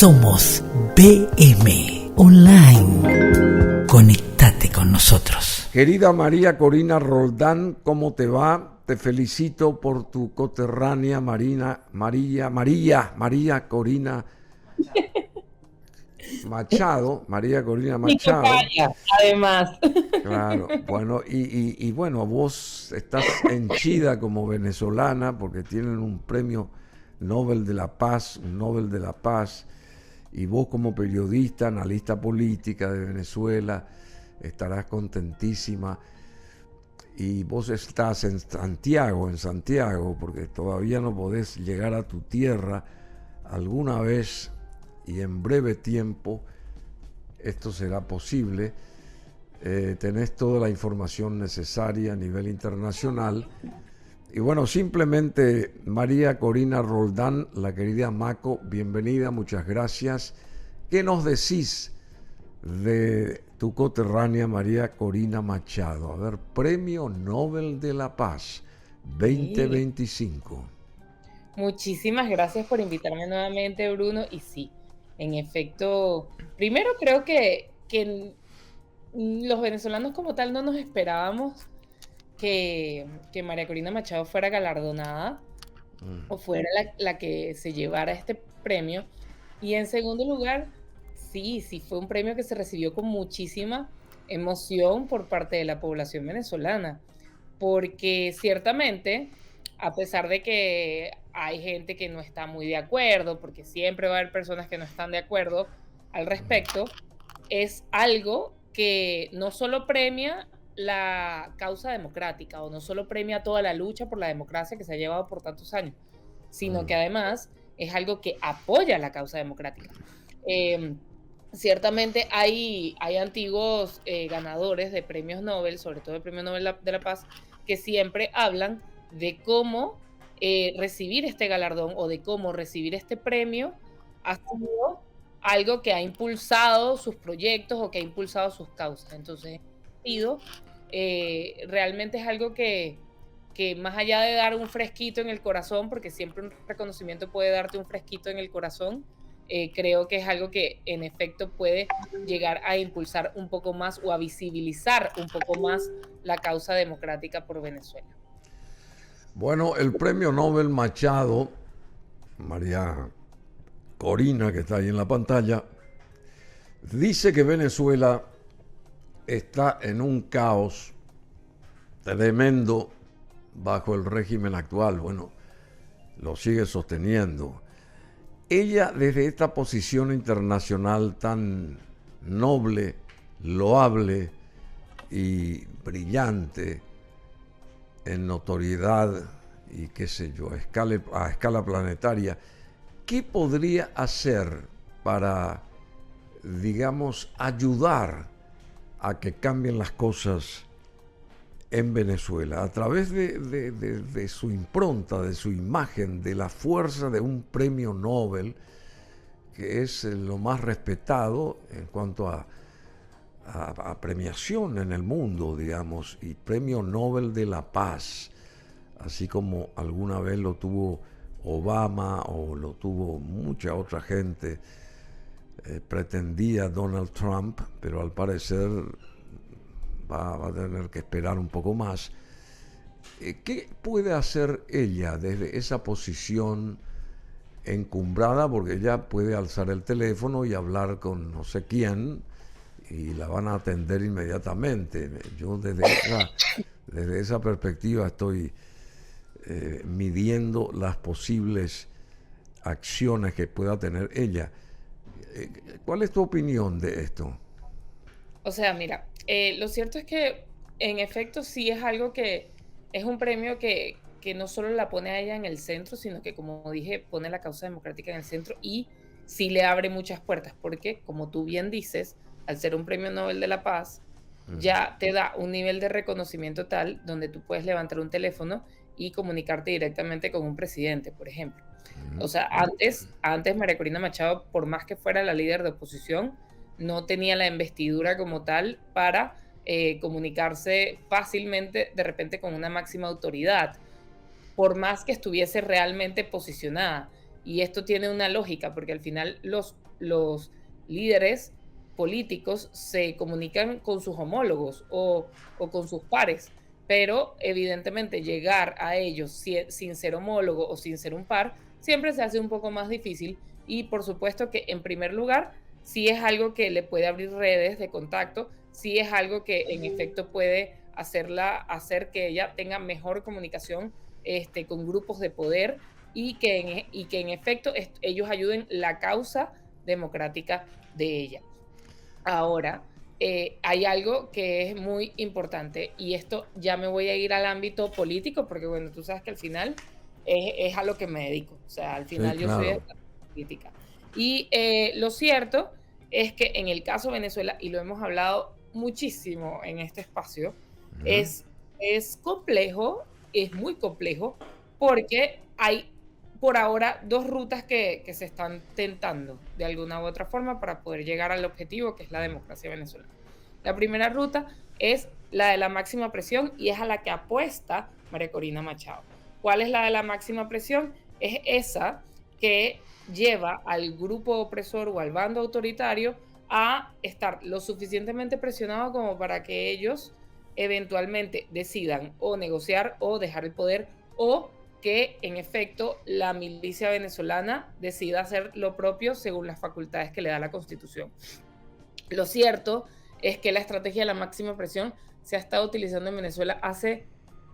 Somos BM Online. Conectate con nosotros. Querida María Corina Roldán, ¿cómo te va? Te felicito por tu coterránea María Corina Machado. María Corina Mi Machado. tocaya, además. Claro, bueno, y bueno, vos estás henchida como venezolana porque tienen un premio Nobel de la Paz, un Nobel de la Paz, y vos como periodista, analista política de Venezuela, estarás contentísima. Y vos estás en Santiago, porque todavía no podés llegar a tu tierra. Alguna vez y en breve tiempo esto será posible. Tenés toda la información necesaria a nivel internacional. Y bueno, simplemente María Corina Roldán, la querida Maco, bienvenida, muchas gracias. ¿Qué nos decís de tu coterránea María Corina Machado? A ver, Premio Nobel de la Paz 2025. Muchísimas gracias por invitarme nuevamente, Bruno. Y sí, en efecto, primero creo que los venezolanos como tal no nos esperábamos que María Corina Machado fuera galardonada o fuera la que se llevara este premio. Y en segundo lugar, sí fue un premio que se recibió con muchísima emoción por parte de la población venezolana, porque ciertamente, a pesar de que hay gente que no está muy de acuerdo, porque siempre va a haber personas que no están de acuerdo al respecto, es algo que no solo premia la causa democrática o no solo premia toda la lucha por la democracia que se ha llevado por tantos años, sino que además es algo que apoya la causa democrática. Ciertamente hay antiguos ganadores de premios Nobel, sobre todo el Premio Nobel de la Paz, que siempre hablan de cómo recibir este galardón o de cómo recibir este premio ha sido algo que ha impulsado sus proyectos o que ha impulsado sus causas. Entonces, realmente es algo que más allá de dar un fresquito en el corazón, porque siempre un reconocimiento puede darte un fresquito en el corazón, creo que es algo que en efecto puede llegar a impulsar un poco más o a visibilizar un poco más la causa democrática por Venezuela. Bueno, el Premio Nobel Machado, María Corina, que está ahí en la pantalla, dice que Venezuela está en un caos tremendo bajo el régimen actual. Bueno, lo sigue sosteniendo. Ella, desde esta posición internacional tan noble, loable y brillante, en notoriedad y qué sé yo, a escala planetaria, ¿qué podría hacer para, digamos, ayudar a que cambien las cosas en Venezuela a través de su impronta, de su imagen, de la fuerza de un premio Nobel, que es lo más respetado en cuanto a premiación en el mundo, digamos, y Premio Nobel de la Paz, así como alguna vez lo tuvo Obama o lo tuvo mucha otra gente, pretendía Donald Trump, pero al parecer va a tener que esperar un poco más. ¿Qué puede hacer ella desde esa posición encumbrada? Porque ella puede alzar el teléfono y hablar con no sé quién y la van a atender inmediatamente. Yo desde esa perspectiva estoy midiendo las posibles acciones que pueda tener ella. ¿Cuál es tu opinión de esto? O sea, mira, lo cierto es que en efecto sí es algo que es un premio que no solo la pone a ella en el centro, sino que, como dije, pone la causa democrática en el centro y sí le abre muchas puertas, porque, como tú bien dices, al ser un premio Nobel de la Paz, ya te da un nivel de reconocimiento tal donde tú puedes levantar un teléfono y comunicarte directamente con un presidente, por ejemplo. O sea, antes María Corina Machado, por más que fuera la líder de oposición, no tenía la investidura como tal para comunicarse fácilmente de repente con una máxima autoridad, por más que estuviese realmente posicionada. Y esto tiene una lógica, porque al final los líderes políticos se comunican con sus homólogos o con sus pares, pero evidentemente llegar a ellos sin ser homólogo o sin ser un par, siempre se hace un poco más difícil. Y por supuesto que en primer lugar, sí es algo que le puede abrir redes de contacto, sí es algo que en efecto puede hacer que ella tenga mejor comunicación con grupos de poder y que en efecto ellos ayuden la causa democrática de ella. Ahora, hay algo que es muy importante y esto ya me voy a ir al ámbito político porque, bueno, tú sabes que al final es a lo que me dedico. O sea, al Sí, final yo soy claro. de política. Y lo cierto es que en el caso de Venezuela, y lo hemos hablado muchísimo en este espacio, Ujú. es, es complejo, es muy complejo, porque hay por ahora dos rutas que se están tentando de alguna u otra forma para poder llegar al objetivo que es la democracia venezolana. La primera ruta es la de la máxima presión y es a la que apuesta María Corina Machado. ¿Cuál es la de la máxima presión? Es esa que lleva al grupo opresor o al bando autoritario a estar lo suficientemente presionado como para que ellos eventualmente decidan o negociar o dejar el poder o que en efecto la milicia venezolana decida hacer lo propio según las facultades que le da la Constitución. Lo cierto es que la estrategia de la máxima presión se ha estado utilizando en Venezuela hace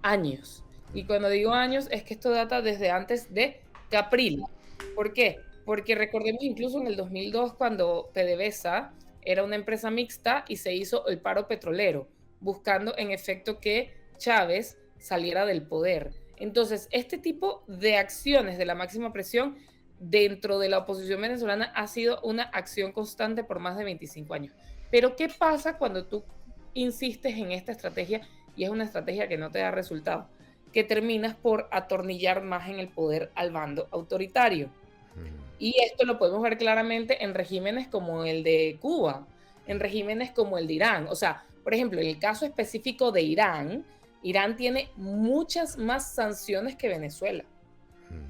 años. Y cuando digo años es que esto data desde antes de Capriles. ¿Por qué? Porque recordemos incluso en el 2002 cuando PDVSA era una empresa mixta y se hizo el paro petrolero, buscando en efecto que Chávez saliera del poder. Entonces, este tipo de acciones de la máxima presión dentro de la oposición venezolana ha sido una acción constante por más de 25 años. Pero ¿qué pasa cuando tú insistes en esta estrategia y es una estrategia que no te da resultado? Que terminas por atornillar más en el poder al bando autoritario. Y esto lo podemos ver claramente en regímenes como el de Cuba, en regímenes como el de Irán. O sea, por ejemplo, en el caso específico de Irán, Irán tiene muchas más sanciones que Venezuela,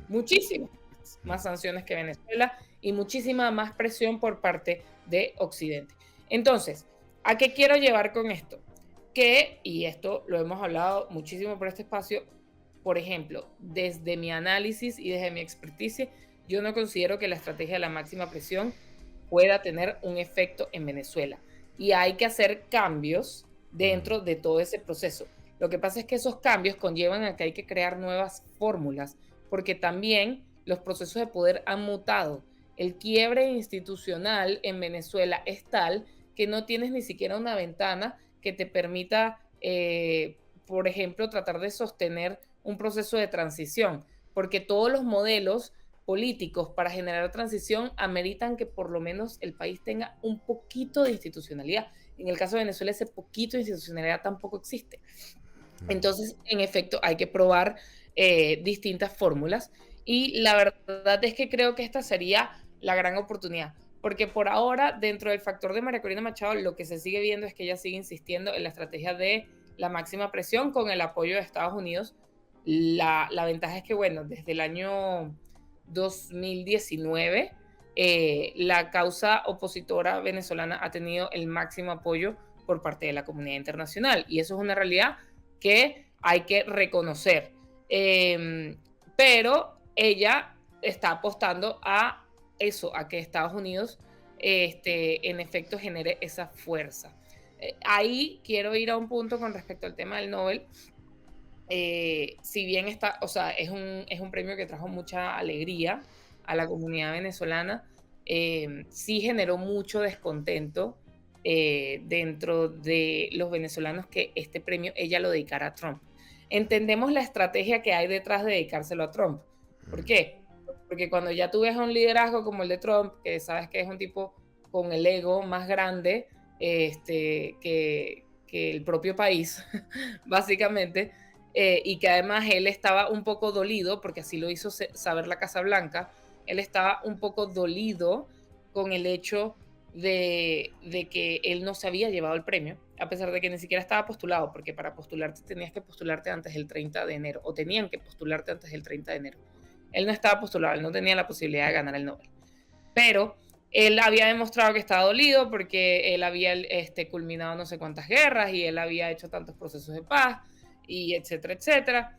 muchísimas más sanciones que Venezuela y muchísima más presión por parte de Occidente. Entonces, ¿a qué quiero llevar con esto? Que, y esto lo hemos hablado muchísimo por este espacio, por ejemplo, desde mi análisis y desde mi experticia, yo no considero que la estrategia de la máxima presión pueda tener un efecto en Venezuela. Y hay que hacer cambios dentro de todo ese proceso. Lo que pasa es que esos cambios conllevan a que hay que crear nuevas fórmulas, porque también los procesos de poder han mutado. El quiebre institucional en Venezuela es tal que no tienes ni siquiera una ventana que te permita, por ejemplo, tratar de sostener un proceso de transición, porque todos los modelos políticos para generar transición ameritan que por lo menos el país tenga un poquito de institucionalidad. En el caso de Venezuela, ese poquito de institucionalidad tampoco existe. Entonces, en efecto, hay que probar distintas fórmulas y la verdad es que creo que esta sería la gran oportunidad, porque por ahora, dentro del factor de María Corina Machado, lo que se sigue viendo es que ella sigue insistiendo en la estrategia de la máxima presión con el apoyo de Estados Unidos. La ventaja es que, bueno, desde el año 2019, la causa opositora venezolana ha tenido el máximo apoyo por parte de la comunidad internacional y eso es una realidad que hay que reconocer. Pero ella está apostando a eso, a que Estados Unidos en efecto genere esa fuerza. Ahí quiero ir a un punto con respecto al tema del Nobel. Si bien está, o sea, es un premio que trajo mucha alegría a la comunidad venezolana, sí generó mucho descontento dentro de los venezolanos que este premio ella lo dedicara a Trump. Entendemos la estrategia que hay detrás de dedicárselo a Trump. ¿Por qué? Porque cuando ya tú ves a un liderazgo como el de Trump, que sabes que es un tipo con el ego más grande que el propio país, básicamente, y que además él estaba un poco dolido, porque así lo hizo saber la Casa Blanca, él estaba un poco dolido con el hecho de que él no se había llevado el premio, a pesar de que ni siquiera estaba postulado, porque para postularte tenías que postularte antes del 30 de enero, o tenían que postularte antes del 30 de enero. Él no estaba postulado, él no tenía la posibilidad de ganar el Nobel. Pero él había demostrado que estaba dolido porque él había culminado no sé cuántas guerras y él había hecho tantos procesos de paz y etcétera, etcétera.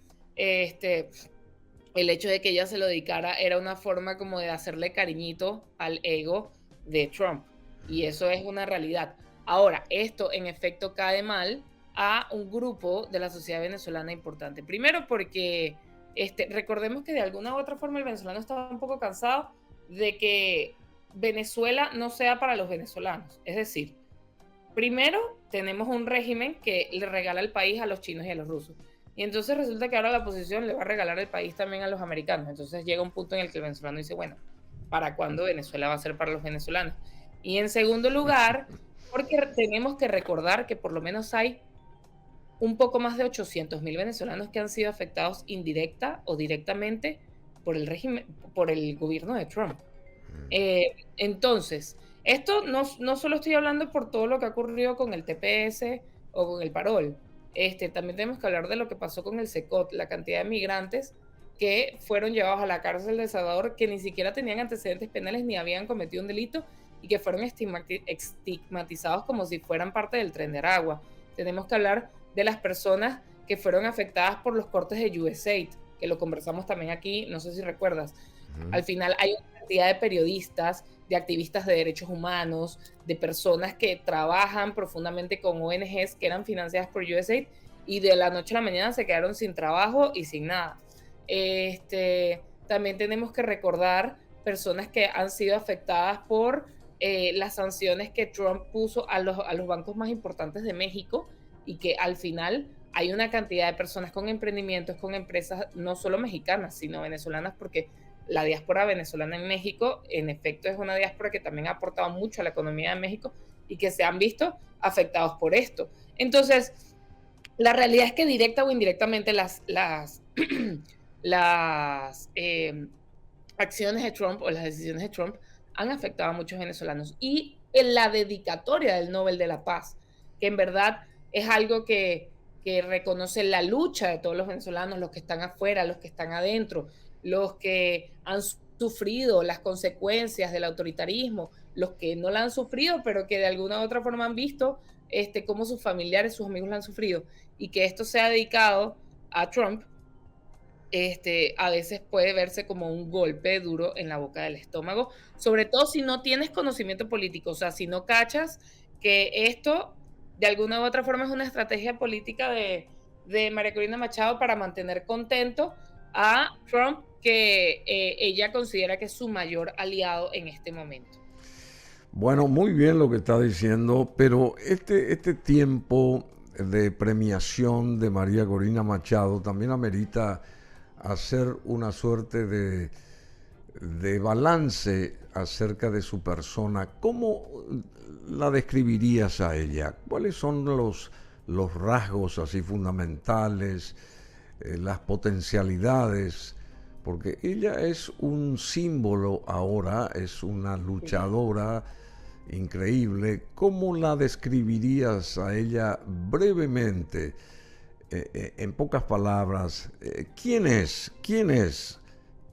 El hecho de que ella se lo dedicara era una forma como de hacerle cariñito al ego de Trump. Y eso es una realidad. Ahora, esto en efecto cae mal a un grupo de la sociedad venezolana importante. Primero porque recordemos que de alguna u otra forma el venezolano estaba un poco cansado de que Venezuela no sea para los venezolanos. Es decir, primero tenemos un régimen que le regala el país a los chinos y a los rusos. Y entonces resulta que ahora la oposición le va a regalar el país también a los americanos. Entonces llega un punto en el que el venezolano dice, bueno, ¿para cuándo Venezuela va a ser para los venezolanos? Y en segundo lugar, porque tenemos que recordar que por lo menos hay un poco más de 800,000 venezolanos que han sido afectados indirecta o directamente por el régimen, por el gobierno de Trump. Entonces, esto no solo estoy hablando por todo lo que ha ocurrido con el TPS o con el Parol. También tenemos que hablar de lo que pasó con el SECOT, la cantidad de migrantes que fueron llevados a la cárcel de El Salvador, que ni siquiera tenían antecedentes penales ni habían cometido un delito y que fueron estigmatizados como si fueran parte del Tren de Aragua. Tenemos que hablar de las personas que fueron afectadas por los cortes de USAID, que lo conversamos también aquí, no sé si recuerdas. Al final hay una cantidad de periodistas, de activistas de derechos humanos, de personas que trabajan profundamente con ONGs que eran financiadas por USAID y de la noche a la mañana se quedaron sin trabajo y sin nada. También tenemos que recordar personas que han sido afectadas por las sanciones que Trump puso a los bancos más importantes de México y que al final hay una cantidad de personas con emprendimientos, con empresas no solo mexicanas, sino venezolanas, porque la diáspora venezolana en México, en efecto, es una diáspora que también ha aportado mucho a la economía de México y que se han visto afectados por esto. Entonces, la realidad es que directa o indirectamente las acciones de Trump o las decisiones de Trump han afectado a muchos venezolanos. Y en la dedicatoria del Nobel de la Paz, que en verdad es algo que reconoce la lucha de todos los venezolanos, los que están afuera, los que están adentro, los que han sufrido las consecuencias del autoritarismo, los que no la han sufrido, pero que de alguna u otra forma han visto cómo sus familiares, sus amigos la han sufrido, y que esto sea dedicado a Trump, a veces puede verse como un golpe duro en la boca del estómago, sobre todo si no tienes conocimiento político, o sea, si no cachas que esto de alguna u otra forma es una estrategia política de María Corina Machado para mantener contento a Trump, que ella considera que es su mayor aliado en este momento. Bueno, muy bien lo que está diciendo, pero este tiempo de premiación de María Corina Machado también amerita hacer una suerte de balance acerca de su persona. ¿Cómo la describirías a ella? ¿Cuáles son los rasgos así fundamentales, las potencialidades? Porque ella es un símbolo ahora, es una luchadora increíble. ¿Cómo la describirías a ella brevemente? En pocas palabras, ¿quién es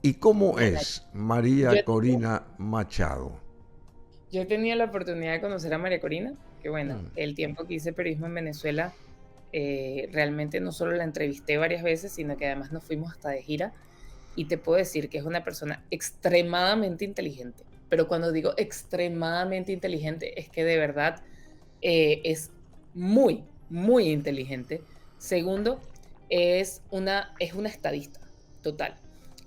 y cómo es María Corina Machado? Yo he tenido la oportunidad de conocer a María Corina, que bueno, el tiempo que hice periodismo en Venezuela, realmente no solo la entrevisté varias veces, sino que además nos fuimos hasta de gira, y te puedo decir que es una persona extremadamente inteligente, pero cuando digo extremadamente inteligente es que de verdad es muy, muy inteligente. Segundo, es una estadista total.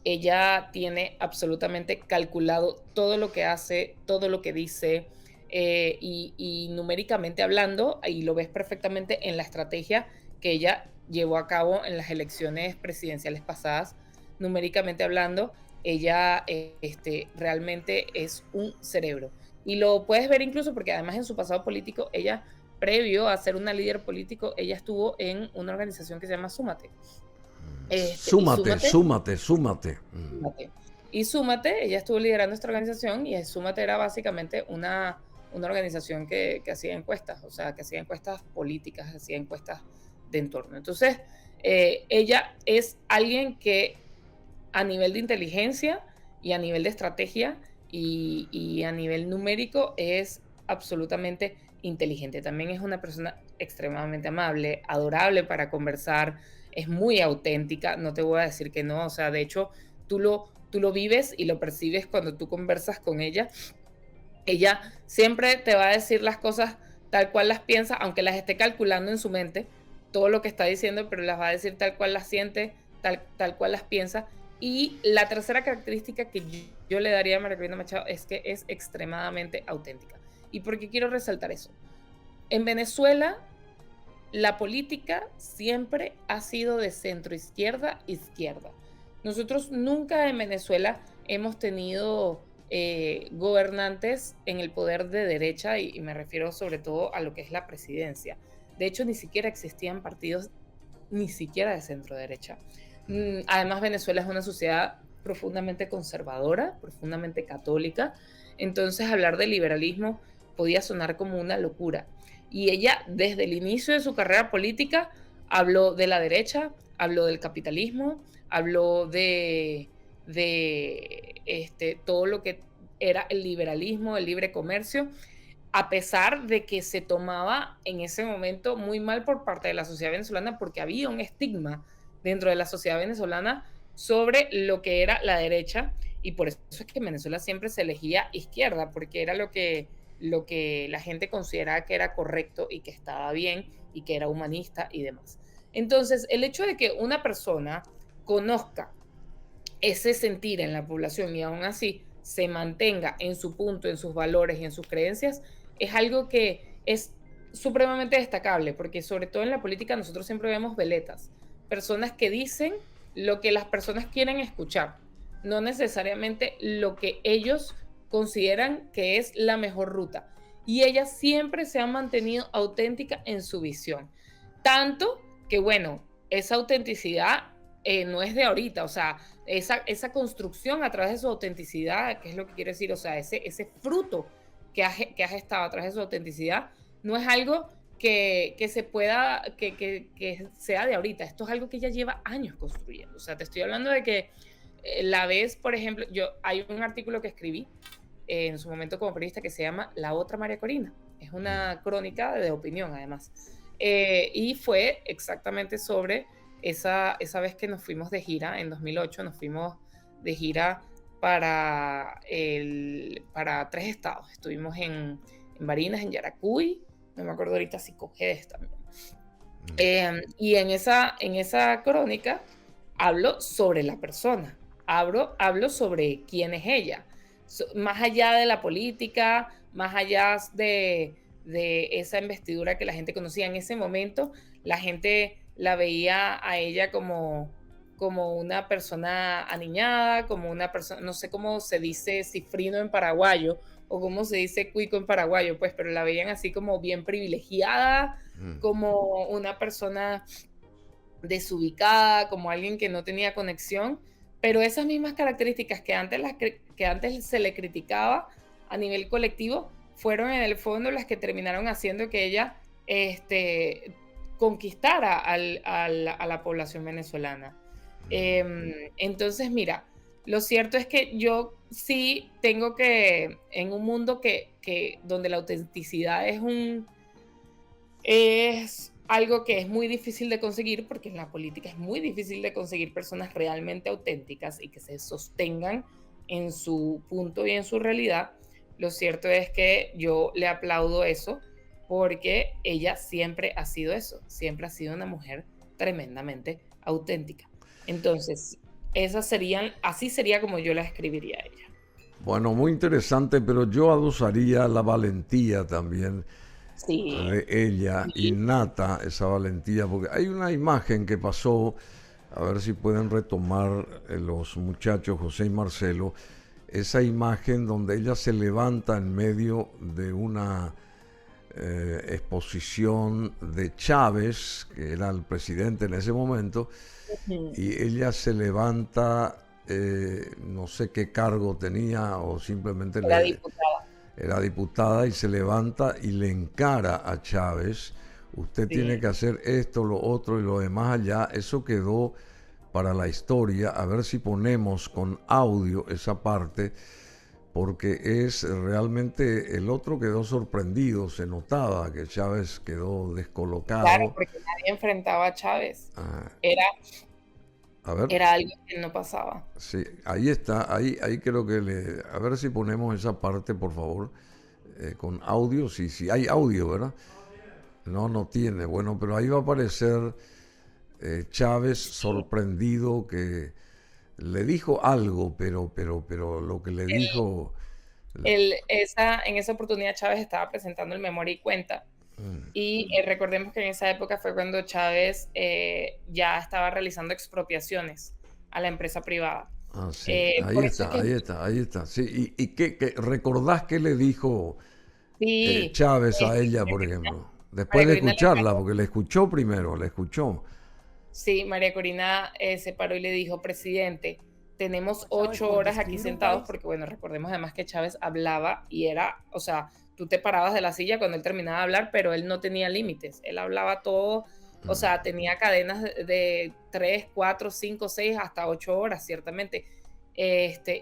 Ella tiene absolutamente calculado todo lo que hace, todo lo que dice, y numéricamente hablando, y lo ves perfectamente en la estrategia que ella llevó a cabo en las elecciones presidenciales pasadas. Numéricamente hablando, ella realmente es un cerebro. Y lo puedes ver incluso porque además en su pasado político, ella, previo a ser una líder político, ella estuvo en una organización que se llama Súmate. Súmate. Y Súmate, ella estuvo liderando esta organización, y Súmate era básicamente una organización que hacía encuestas, o sea, que hacía encuestas políticas, hacía encuestas de entorno. Entonces, ella es alguien que a nivel de inteligencia y a nivel de estrategia y a nivel numérico es absolutamente inteligente. También es una persona extremadamente amable, adorable para conversar, es muy auténtica, no te voy a decir que no, o sea, de hecho, tú lo vives y lo percibes cuando tú conversas con ella. Ella siempre te va a decir las cosas tal cual las piensa, aunque las esté calculando en su mente, todo lo que está diciendo, pero las va a decir tal cual las siente, tal cual las piensa. Y la tercera característica que yo le daría a María Corina Machado es que es extremadamente auténtica. ¿Y por qué quiero resaltar eso? En Venezuela, la política siempre ha sido de centro izquierda, izquierda. Nosotros nunca en Venezuela hemos tenido gobernantes en el poder de derecha y me refiero sobre todo a lo que es la presidencia. De hecho, ni siquiera existían partidos ni siquiera de centro derecha. Además, Venezuela es una sociedad profundamente conservadora, profundamente católica, entonces hablar de liberalismo podía sonar como una locura. Y ella, desde el inicio de su carrera política, habló de la derecha, habló del capitalismo, habló de todo lo que era el liberalismo, el libre comercio, a pesar de que se tomaba en ese momento muy mal por parte de la sociedad venezolana, porque había un estigma dentro de la sociedad venezolana sobre lo que era la derecha, y por eso es que en Venezuela siempre se elegía izquierda, porque era lo que la gente consideraba que era correcto y que estaba bien y que era humanista y demás. Entonces, el hecho de que una persona conozca ese sentir en la población y aún así se mantenga en su punto, en sus valores y en sus creencias, es algo que es supremamente destacable, porque sobre todo en la política nosotros siempre vemos veletas, personas que dicen lo que las personas quieren escuchar, no necesariamente lo que ellos consideran que es la mejor ruta. Y ella siempre se ha mantenido auténtica en su visión. Tanto que, bueno, esa autenticidad no es de ahorita, o sea, esa construcción a través de su autenticidad, que es lo que quiero decir, o sea, ese fruto que has estado a través de su autenticidad, no es algo que se pueda, que sea de ahorita. Esto es algo que ella lleva años construyendo. O sea, te estoy hablando de que la vez, por ejemplo, hay un artículo que escribí en su momento como periodista que se llama La Otra María Corina. Es una crónica de opinión, además. Y fue exactamente sobre esa vez que nos fuimos de gira, en 2008, nos fuimos de gira para 3 estados. Estuvimos en Barinas, en Yaracuy, no me acuerdo ahorita si Cojedes también. Y en esa crónica hablo sobre la persona, hablo sobre quién es ella, más allá de la política, más allá de esa investidura que la gente conocía en ese momento, la gente la veía a ella como una persona aniñada, como una persona, no sé cómo se dice cifrino en paraguayo, o cómo se dice cuico en paraguayo, pues, pero la veían así como bien privilegiada, como una persona desubicada, como alguien que no tenía conexión, pero esas mismas características que antes se le criticaba a nivel colectivo, fueron en el fondo las que terminaron haciendo que ella conquistara a la población venezolana. Entonces, mira, lo cierto es que yo sí tengo que, en un mundo donde la autenticidad es algo que es muy difícil de conseguir, porque en la política es muy difícil de conseguir personas realmente auténticas y que se sostengan en su punto y en su realidad. Lo cierto es que yo le aplaudo eso, porque ella siempre ha sido eso, siempre ha sido una mujer tremendamente auténtica. Entonces, así sería como yo la escribiría a ella. Bueno, muy interesante, pero yo adosaría la valentía también Sí. de ella, Sí. innata esa valentía, porque hay una imagen que pasó, a ver si pueden retomar los muchachos José y Marcelo, esa imagen donde ella se levanta en medio de una exposición de Chávez, que era el presidente en ese momento, y ella se levanta, no sé qué cargo tenía o simplemente era diputada y se levanta y le encara a Chávez: usted tiene que hacer esto, lo otro y lo demás allá. Eso quedó para la historia, a ver si ponemos con audio esa parte, porque es realmente, el otro quedó sorprendido, se notaba que Chávez quedó Claro, descolocado. porque nadie enfrentaba a Chávez. Ah, Era, a ver, era algo que no pasaba. sí, ahí está, ahí creo que a ver si ponemos esa parte, por favor, con audio, si hay audio, ¿verdad? No, no tiene, bueno, pero ahí va a aparecer Chávez sorprendido que le dijo algo, pero lo que le dijo... En esa oportunidad Chávez estaba presentando el Memoria y Cuenta. Y recordemos que en esa época fue cuando Chávez ya estaba realizando expropiaciones a la empresa privada. Ah, sí, Por eso es que ahí está. Sí, ¿y qué recordás qué le dijo sí, Chávez a ella, por ejemplo? Después María de Corina, escucharla, porque le escuchó primero, le escuchó. sí, María Corina se paró y le dijo, presidente, tenemos 8 horas aquí sentados, porque bueno, recordemos además que Chávez hablaba y era, o sea, tú te parabas de la silla cuando él terminaba de hablar, pero él no tenía límites, él hablaba todo, o sea, tenía cadenas de 3, 4, 5, 6, hasta 8 horas, ciertamente.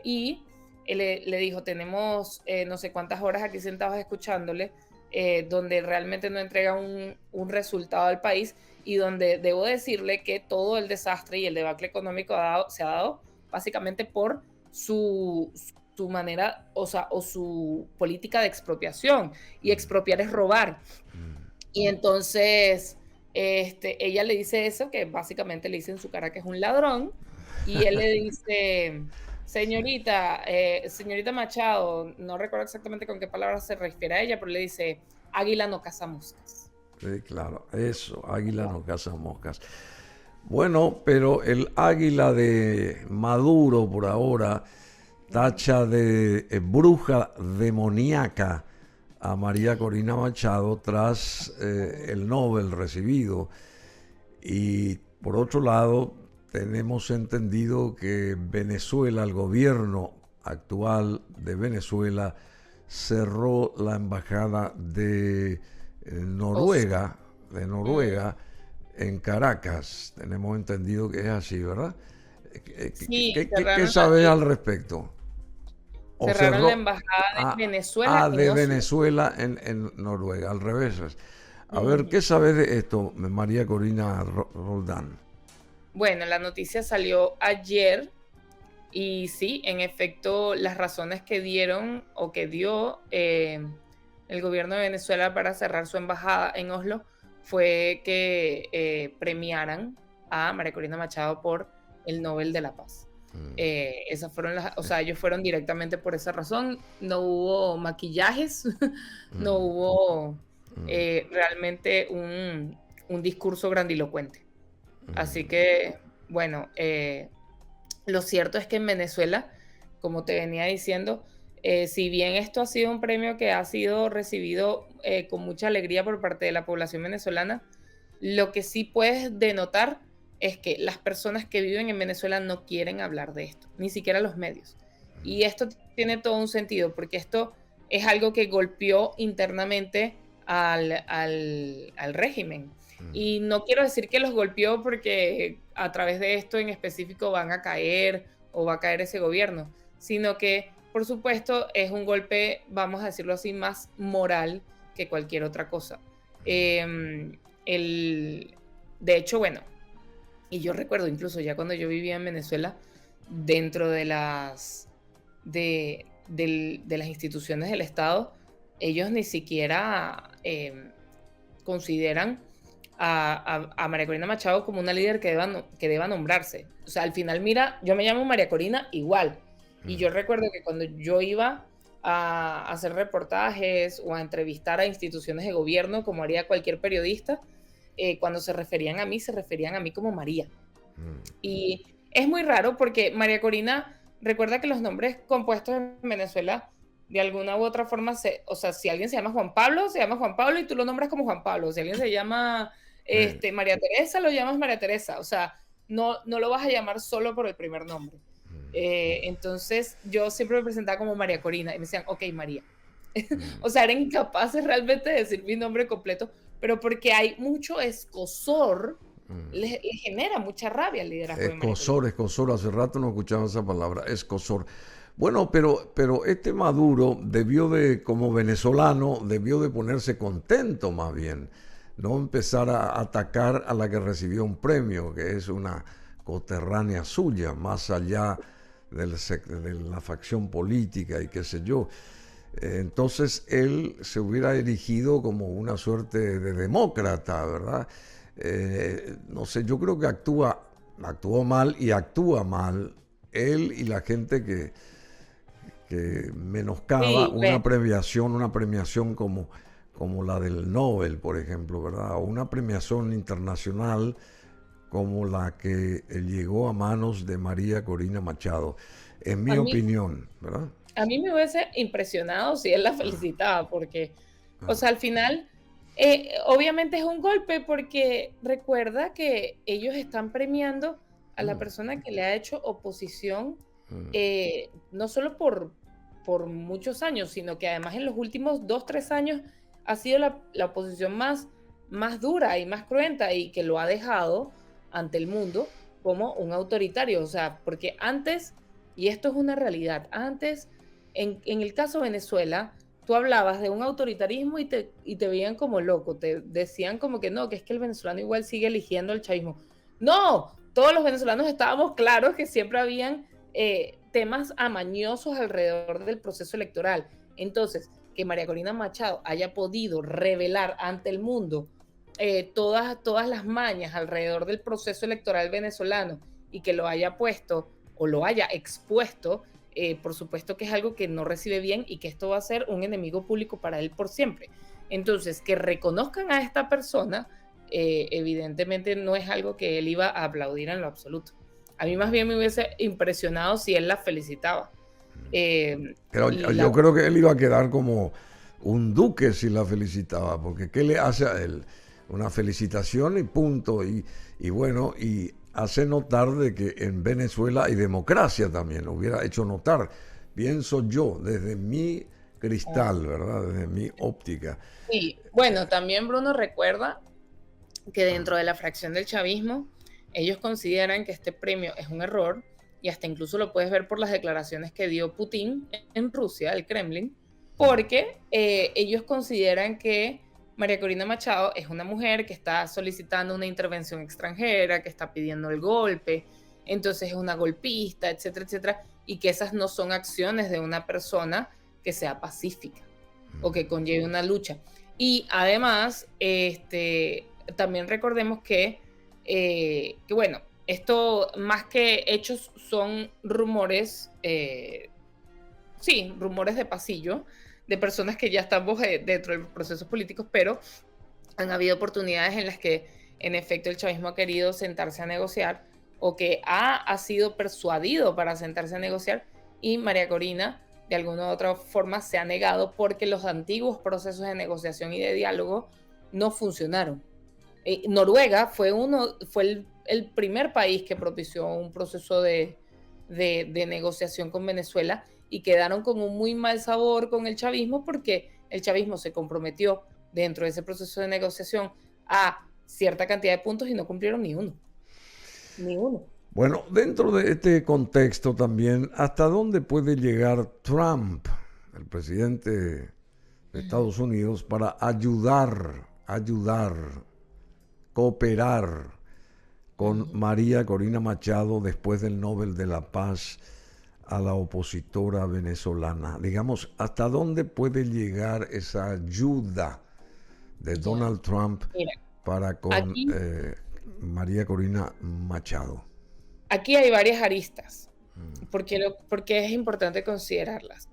Y él le dijo, tenemos no sé cuántas horas aquí sentados escuchándole, donde realmente no entrega un resultado al país y donde debo decirle que todo el desastre y el debacle económico se ha dado básicamente por su manera, o sea, o su política de expropiación, y expropiar es robar. Y entonces ella le dice eso, que básicamente le dice en su cara que es un ladrón, y él le dice, señorita Machado, no recuerdo exactamente con qué palabras se refiere a ella, pero le dice, águila no caza moscas. Sí, claro, eso, águila no caza moscas. Bueno, pero el águila de Maduro por ahora tacha de bruja demoníaca a María Corina Machado tras el Nobel recibido. Y por otro lado, tenemos entendido que Venezuela, el gobierno actual de Venezuela, cerró la embajada de Noruega, en Caracas. Tenemos entendido que es así, ¿verdad? Sí, ¿Qué sabes al respecto? ¿O cerraron la cerró? embajada de Venezuela en De Oslo. Venezuela en Noruega, al revés. A ver, Ujú. ¿qué sabes de esto, María Corina Roldán? Bueno, la noticia salió ayer y sí, en efecto, las razones que dieron o que dio el gobierno de Venezuela para cerrar su embajada en Oslo fue que premiaran a María Corina Machado por el Nobel de la Paz. Esas fueron o sea, ellos fueron directamente por esa razón. No hubo maquillajes, no hubo realmente un discurso grandilocuente. Así que, bueno, lo cierto es que en Venezuela, como te venía diciendo, si bien esto ha sido un premio que ha sido recibido con mucha alegría por parte de la población venezolana, lo que sí puedes denotar es que las personas que viven en Venezuela no quieren hablar de esto, ni siquiera los medios. Y esto tiene todo un sentido, porque esto es algo que golpeó internamente al régimen. Y no quiero decir que los golpeó porque a través de esto en específico van a caer o va a caer ese gobierno, sino que, por supuesto, es un golpe, vamos a decirlo así, más moral que cualquier otra cosa. De hecho, bueno, y yo recuerdo incluso ya cuando yo vivía en Venezuela, dentro de las instituciones del Estado, ellos ni siquiera consideran a María Corina Machado como una líder que deba nombrarse. O sea, al final, mira, yo me llamo María Corina igual. Y yo recuerdo que cuando yo iba a hacer reportajes o a entrevistar a instituciones de gobierno, como haría cualquier periodista, cuando se referían a mí como María. Y es muy raro porque María Corina, recuerda que los nombres compuestos en Venezuela, de alguna u otra forma, o sea, si alguien se llama Juan Pablo, se llama Juan Pablo y tú lo nombras como Juan Pablo. Si alguien se llama María Teresa, lo llamas María Teresa. O sea, no lo vas a llamar solo por el primer nombre. Entonces, yo siempre me presentaba como María Corina y me decían, ok, María. O sea, eran incapaces realmente de decir mi nombre completo, pero porque hay mucho escozor le genera mucha rabia el liderazgo de María Corina. Escosor, hace rato no escuchaba esa palabra, escosor. Bueno, pero este Maduro debió de, como venezolano, debió de ponerse contento más bien, no empezar a atacar a la que recibió un premio, que es una coterránea suya, más allá de la facción política y qué sé yo. Entonces él se hubiera erigido como una suerte de demócrata, ¿verdad? No sé, yo creo que actuó mal y actúa mal él y la gente que menoscaba Sí, bueno, una premiación como la del Nobel, por ejemplo, ¿verdad? O una premiación internacional como la que llegó a manos de María Corina Machado, en mi a mí, opinión, ¿verdad? a mí me hubiese impresionado si él la felicitaba, porque, o Ah, sea, al final, obviamente es un golpe porque recuerda que ellos están premiando a la mm, persona que le ha hecho oposición, mm, no solo por muchos años, sino que además en los últimos 2, 3 años ha sido la oposición más dura y más cruenta y que lo ha dejado ante el mundo como un autoritario. O sea, porque antes, y esto es una realidad, antes, en el caso de Venezuela, tú hablabas de un autoritarismo y te veían como loco, te decían como que no, que es que el venezolano igual sigue eligiendo el chavismo. No, todos los venezolanos estábamos claros que siempre habían temas amañosos alrededor del proceso electoral. Entonces, que María Corina Machado haya podido revelar ante el mundo todas las mañas alrededor del proceso electoral venezolano y que lo haya puesto o lo haya expuesto, por supuesto que es algo que no recibe bien y que esto va a ser un enemigo público para él por siempre. Entonces, que reconozcan a esta persona, evidentemente no es algo que él iba a aplaudir en lo absoluto. A mí más bien me hubiese impresionado si él la felicitaba. Pero Y yo creo que él iba a quedar como un duque si la felicitaba, porque ¿qué le hace a él? Una felicitación y punto. Y bueno, y hace notar de que en Venezuela hay democracia también, hubiera hecho notar, pienso yo, desde mi cristal, ¿verdad? Desde mi óptica. sí, bueno, también Bruno recuerda que dentro de la fracción del chavismo, ellos consideran que este premio es un error y hasta incluso lo puedes ver por las declaraciones que dio Putin en Rusia, el Kremlin, porque ellos consideran que María Corina Machado es una mujer que está solicitando una intervención extranjera, que está pidiendo el golpe, entonces es una golpista, etcétera, etcétera, y que esas no son acciones de una persona que sea pacífica o que conlleve una lucha. Y además, también recordemos que bueno, esto más que hechos son rumores, sí, rumores de pasillo, de personas que ya estamos dentro de los procesos políticos, pero han habido oportunidades en las que en efecto el chavismo ha querido sentarse a negociar o que ha sido persuadido para sentarse a negociar y María Corina de alguna u otra forma se ha negado porque los antiguos procesos de negociación y de diálogo no funcionaron. Noruega fue el primer país que propició un proceso de negociación con Venezuela y quedaron con un muy mal sabor con el chavismo porque el chavismo se comprometió dentro de ese proceso de negociación a cierta cantidad de puntos y no cumplieron ni uno. Ni uno. Bueno, dentro de este contexto también, ¿hasta dónde puede llegar Trump, el presidente de Estados Unidos, para ayudar, cooperar con María Corina Machado después del Nobel de la Paz a la opositora venezolana? Digamos, ¿hasta dónde puede llegar esa ayuda de Ya. Donald Trump Mira, para con aquí, María Corina Machado? aquí hay varias aristas, porque es importante considerarlas.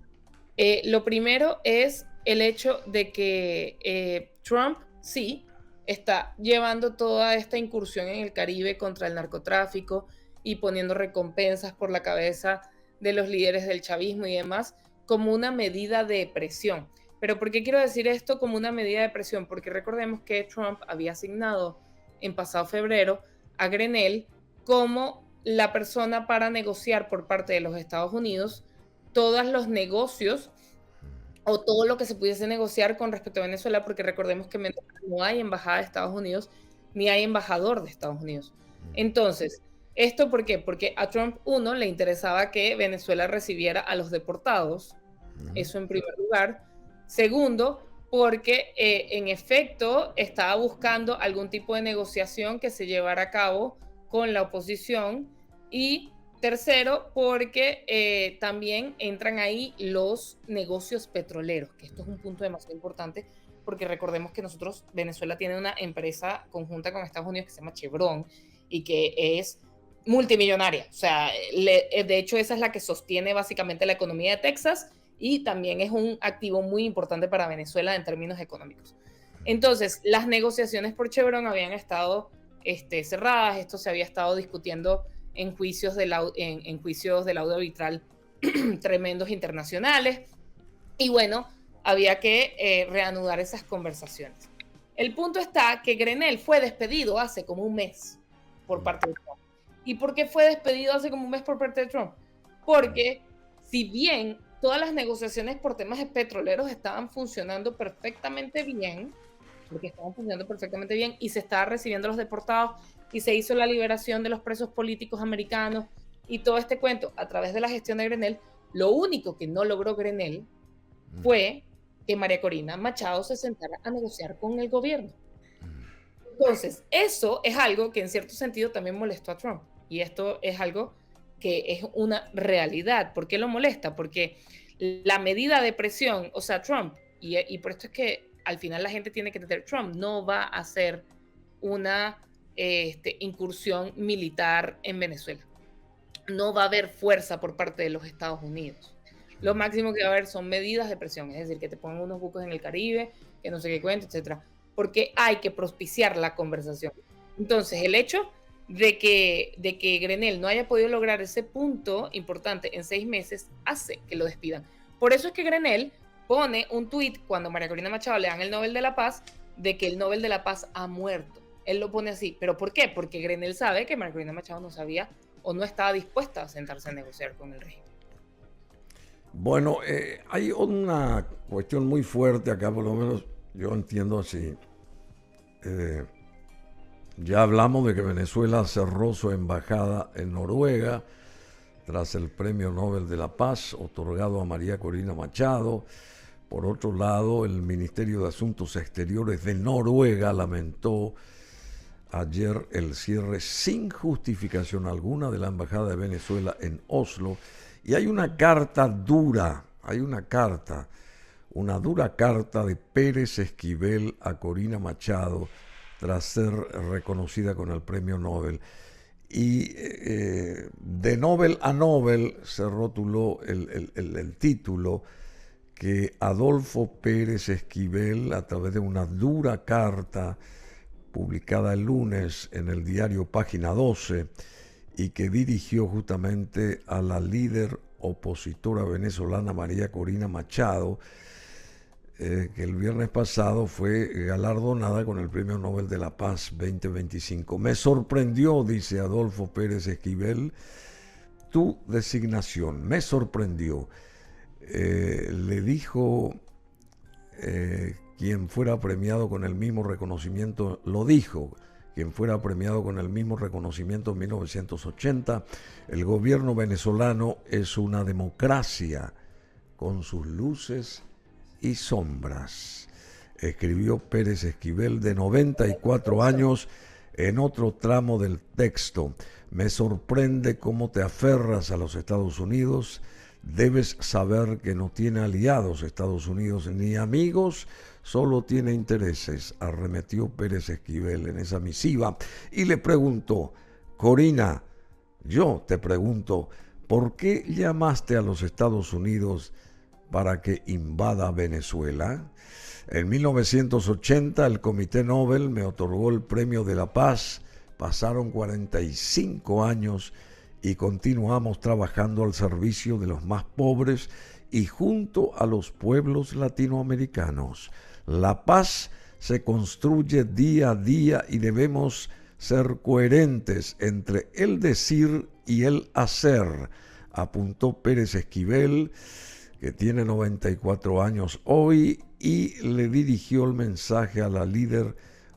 Lo primero es el hecho de que Trump sí está llevando toda esta incursión en el Caribe contra el narcotráfico y poniendo recompensas por la cabeza de los líderes del chavismo y demás como una medida de presión. Pero ¿por qué quiero decir esto como una medida de presión? Porque recordemos que Trump había asignado en pasado febrero a Grenell como la persona para negociar por parte de los Estados Unidos todos los negocios o todo lo que se pudiese negociar con respecto a Venezuela, porque recordemos que en Venezuela no hay embajada de Estados Unidos, ni hay embajador de Estados Unidos. Entonces, ¿esto por qué? Porque a Trump, uno, le interesaba que Venezuela recibiera a los deportados, eso en primer lugar. Segundo, porque en efecto estaba buscando algún tipo de negociación que se llevara a cabo con la oposición. Y tercero, porque también entran ahí los negocios petroleros, que esto es un punto demasiado importante, porque recordemos que Venezuela tiene una empresa conjunta con Estados Unidos que se llama Chevron y que es multimillonaria. O sea, de hecho esa es la que sostiene básicamente la economía de Texas y también es un activo muy importante para Venezuela en términos económicos. Entonces, las negociaciones por Chevron habían estado cerradas, esto se había estado discutiendo en juicios de laudo arbitral tremendos internacionales, y bueno, había que reanudar esas conversaciones. El punto está que Grenell fue despedido hace como un mes por parte de Trump. ¿Y por qué fue despedido hace como un mes por parte de Trump? Porque si bien todas las negociaciones por temas petroleros estaban funcionando perfectamente bien, y se estaban recibiendo los deportados y se hizo la liberación de los presos políticos americanos y todo este cuento a través de la gestión de Grenell, lo único que no logró Grenell fue que María Corina Machado se sentara a negociar con el gobierno. Entonces, eso es algo que en cierto sentido también molestó a Trump. Y esto es algo que es una realidad. ¿Por qué lo molesta? Porque la medida de presión, o sea, Trump, y por esto es que al final la gente tiene que entender, Trump no va a hacer una incursión militar en Venezuela. No va a haber fuerza por parte de los Estados Unidos. Lo máximo que va a haber son medidas de presión, es decir, que te pongan unos buques en el Caribe, que no sé qué cuento, etcétera, porque hay que propiciar la conversación. Entonces, el hecho de que Grenell no haya podido lograr ese punto importante en 6 meses hace que lo despidan. Por eso es que Grenell pone un tuit cuando María Corina Machado le dan el Nobel de la Paz de que el Nobel de la Paz ha muerto. Él lo pone así. ¿Pero por qué? Porque Grenell sabe que María Corina Machado no sabía o no estaba dispuesta a sentarse a negociar con el régimen. Bueno, hay una cuestión muy fuerte acá, por lo menos yo entiendo así. Ya hablamos de que Venezuela cerró su embajada en Noruega tras el Premio Nobel de la Paz otorgado a María Corina Machado. Por otro lado, el Ministerio de Asuntos Exteriores de Noruega lamentó ayer el cierre sin justificación alguna de la Embajada de Venezuela en Oslo. Y hay una carta dura, una dura carta de Pérez Esquivel a Corina Machado tras ser reconocida con el Premio Nobel. Y de Nobel a Nobel se rotuló el título que Adolfo Pérez Esquivel, a través de una dura carta publicada el lunes en el diario Página 12, y que dirigió justamente a la líder opositora venezolana María Corina Machado, que el viernes pasado fue galardonada con el Premio Nobel de la Paz 2025. Me sorprendió, dice Adolfo Pérez Esquivel, tu designación, me sorprendió. Le dijo quien fuera premiado con el mismo reconocimiento, lo dijo, quien fuera premiado con el mismo reconocimiento en 1980, el gobierno venezolano es una democracia con sus luces y sombras, escribió Pérez Esquivel, de 94 años, en otro tramo del texto. Me sorprende cómo te aferras a los Estados Unidos. Debes saber que no tiene aliados Estados Unidos ni amigos, solo tiene intereses, arremetió Pérez Esquivel en esa misiva y le preguntó: Corina, yo te pregunto, ¿por qué llamaste a los Estados Unidos para que invada Venezuela? En 1980 el Comité Nobel me otorgó el Premio de la Paz, pasaron 45 años y continuamos trabajando al servicio de los más pobres y junto a los pueblos latinoamericanos. La paz se construye día a día y debemos ser coherentes entre el decir y el hacer, apuntó Pérez Esquivel, que tiene 94 años hoy, y le dirigió el mensaje a la líder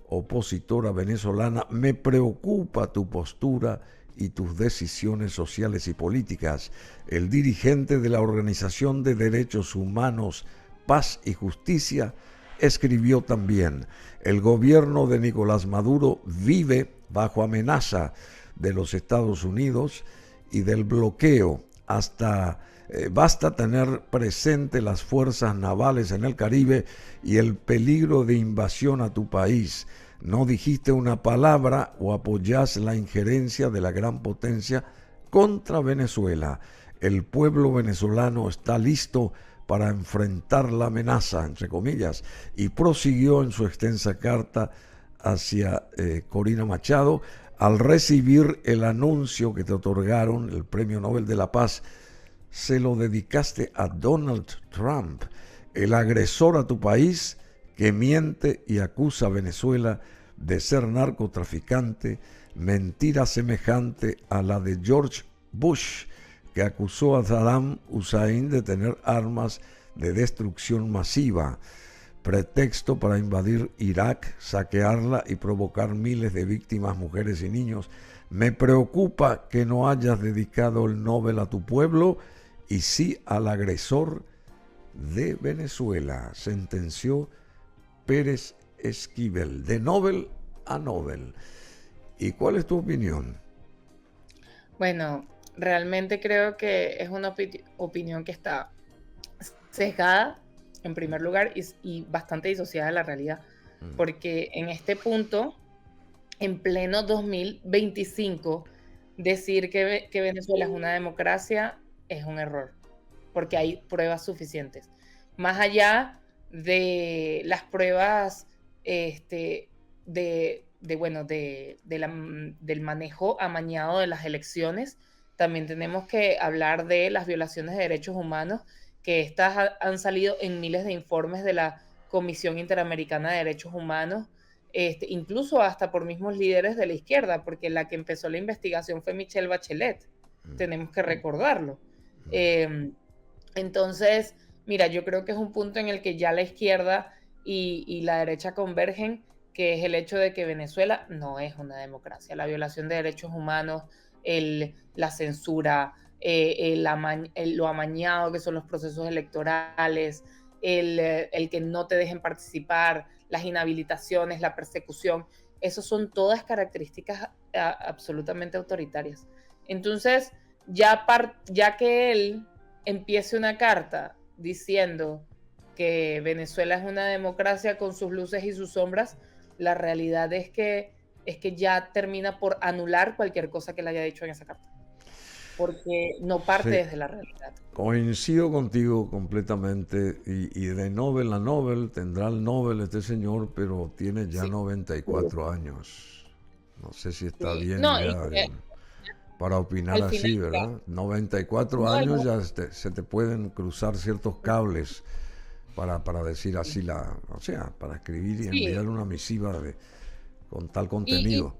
opositora venezolana, me preocupa tu postura y tus decisiones sociales y políticas. El dirigente de la Organización de Derechos Humanos, Paz y Justicia escribió también: el gobierno de Nicolás Maduro vive bajo amenaza de los Estados Unidos y del bloqueo. Basta tener presente las fuerzas navales en el Caribe y el peligro de invasión a tu país. No dijiste una palabra o apoyás la injerencia de la gran potencia contra Venezuela. El pueblo venezolano está listo para enfrentar la amenaza, entre comillas, y prosiguió en su extensa carta hacia Corina Machado. Al recibir el anuncio que te otorgaron el Premio Nobel de la Paz, se lo dedicaste a Donald Trump, el agresor a tu país que miente y acusa a Venezuela de ser narcotraficante, mentira semejante a la de George Bush, que acusó a Saddam Hussein de tener armas de destrucción masiva, pretexto para invadir Irak, saquearla y provocar miles de víctimas, mujeres y niños. Me preocupa que no hayas dedicado el Nobel a tu pueblo y sí al agresor de Venezuela, sentenció Pérez Esquivel, de Nobel a Nobel. ¿Y cuál es tu opinión? Bueno, realmente creo que es una opinión que está sesgada, en primer lugar, y bastante disociada de la realidad. Porque en este punto, en pleno 2025, decir que Venezuela es una democracia es un error, porque hay pruebas suficientes. Más allá de las pruebas del manejo amañado de las elecciones, también tenemos que hablar de las violaciones de derechos humanos, que estas han salido en miles de informes de la Comisión Interamericana de Derechos Humanos, incluso hasta por mismos líderes de la izquierda, porque la que empezó la investigación fue Michelle Bachelet, tenemos que recordarlo. Entonces, mira, yo creo que es un punto en el que ya la izquierda y la derecha convergen, que es el hecho de que Venezuela no es una democracia. La violación de derechos humanos, la censura, lo amañado que son los procesos electorales, el que no te dejen participar, las inhabilitaciones, la persecución, esas son todas características absolutamente autoritarias. Entonces, ya que él empiece una carta diciendo que Venezuela es una democracia con sus luces y sus sombras, la realidad es que ya termina por anular cualquier cosa que le haya dicho en esa carta, porque no parte desde la realidad. Coincido contigo completamente, y de Nobel a Nobel tendrá el Nobel este señor, pero tiene ya 94 años. No sé si está bien para opinar así, ¿verdad? 94 años ya se te pueden cruzar ciertos cables para decir así para escribir y enviar una misiva con tal contenido.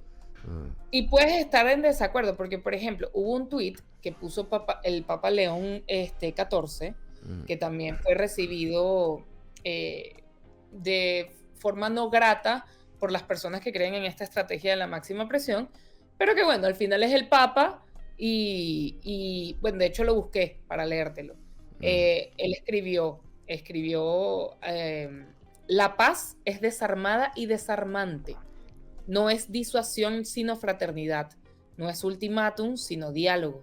Y puedes estar en desacuerdo, porque por ejemplo, hubo un tuit que puso el Papa León XIV, que también fue recibido de forma no grata por las personas que creen en esta estrategia de la máxima presión, pero que bueno, al final es el Papa y bueno, de hecho lo busqué para leértelo. Él escribió la paz es desarmada y desarmante. No es disuasión sino fraternidad. No es ultimátum sino diálogo.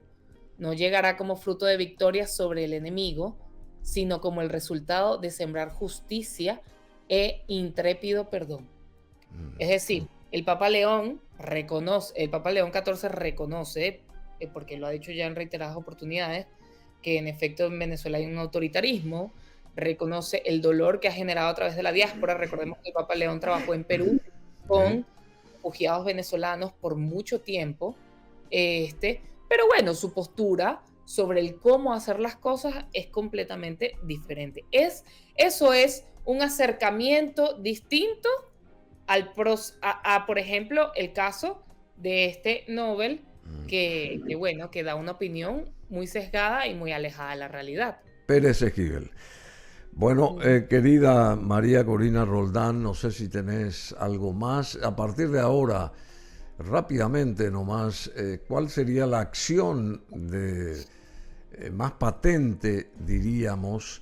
No llegará como fruto de victoria sobre el enemigo, sino como el resultado de sembrar justicia e intrépido perdón. Es decir, el Papa León XIV reconoce, porque lo ha dicho ya en reiteradas oportunidades, que en efecto en Venezuela hay un autoritarismo, reconoce el dolor que ha generado a través de la diáspora. Recordemos que el Papa León trabajó en Perú con refugiados venezolanos por mucho tiempo, pero bueno, su postura sobre el cómo hacer las cosas es completamente diferente. Eso es un acercamiento distinto por ejemplo, el caso de este Nobel que da una opinión muy sesgada y muy alejada de la realidad. Pérez Esquivel. Bueno, querida María Corina Roldán, no sé si tenés algo más. A partir de ahora, rápidamente nomás, ¿cuál sería la acción más patente, diríamos,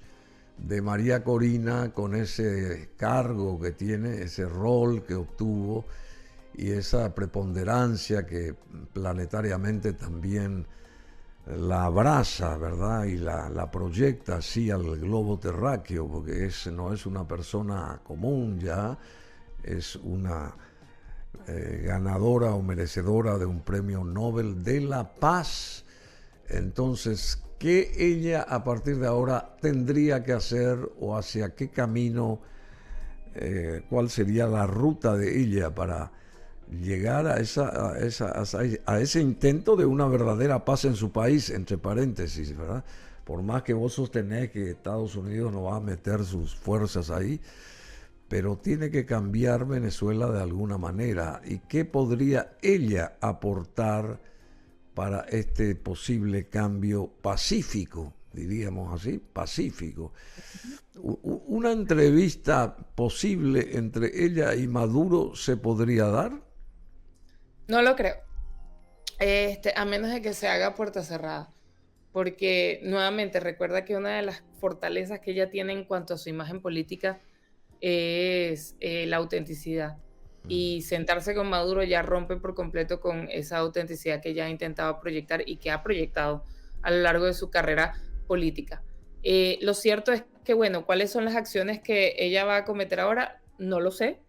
de María Corina con ese cargo que tiene, ese rol que obtuvo y esa preponderancia que planetariamente también la abraza, ¿verdad? Y la proyecta así al globo terráqueo, porque no es una persona común ya, es una ganadora o merecedora de un premio Nobel de la Paz. Entonces, ¿qué ella a partir de ahora tendría que hacer o hacia qué camino, cuál sería la ruta de ella para llegar a ese intento de una verdadera paz en su país, entre paréntesis, ¿verdad? Por más que vos sostenés que Estados Unidos no va a meter sus fuerzas ahí, pero tiene que cambiar Venezuela de alguna manera. ¿Y qué podría ella aportar para este posible cambio pacífico, diríamos así, pacífico? ¿Una entrevista posible entre ella y Maduro se podría dar? No lo creo. A menos de que se haga a puerta cerrada. Porque nuevamente recuerda que una de las fortalezas que ella tiene en cuanto a su imagen política es la autenticidad. Y sentarse con Maduro ya rompe por completo con esa autenticidad que ella ha intentado proyectar y que ha proyectado a lo largo de su carrera política. Lo cierto es que, bueno, ¿cuáles son las acciones que ella va a cometer ahora? No lo sé.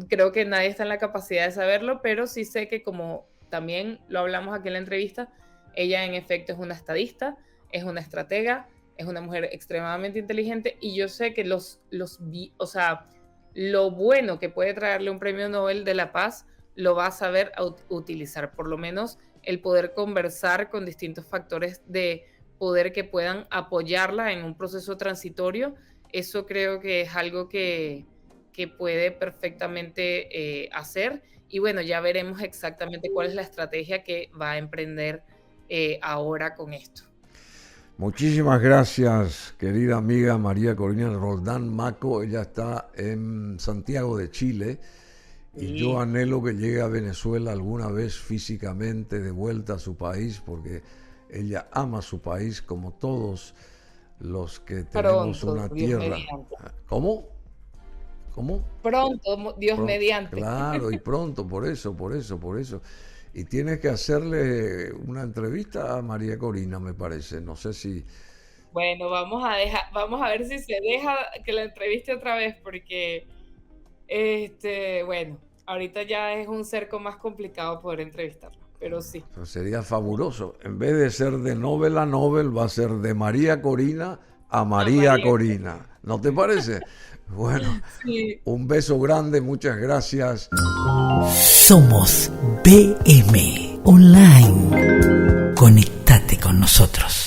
Creo que nadie está en la capacidad de saberlo, pero sí sé que, como también lo hablamos aquí en la entrevista, ella en efecto es una estadista, es una estratega, es una mujer extremadamente inteligente, y yo sé que lo bueno que puede traerle un premio Nobel de la Paz lo va a saber utilizar, por lo menos el poder conversar con distintos factores de poder que puedan apoyarla en un proceso transitorio. Eso creo que es algo que puede perfectamente hacer, y bueno, ya veremos exactamente cuál es la estrategia que va a emprender ahora con esto. Muchísimas gracias, querida amiga María Corina Roldán Maco. Ella está en Santiago de Chile y yo anhelo que llegue a Venezuela alguna vez físicamente de vuelta a su país, porque ella ama su país como todos los que tenemos Pronto, una Dios tierra. mediante. ¿Cómo? Pronto, Dios mediante. Claro, y pronto, por eso. Y tienes que hacerle una entrevista a María Corina, me parece. No sé si... Bueno, vamos a ver si se deja que la entreviste otra vez, porque bueno, ahorita ya es un cerco más complicado poder entrevistarla, pero sí. Sería fabuloso. En vez de ser de Nobel a Nobel, va a ser de María Corina a María Corina. ¿No te parece? Bueno, sí. Un beso grande, muchas gracias. Somos BM Online. Conectate con nosotros.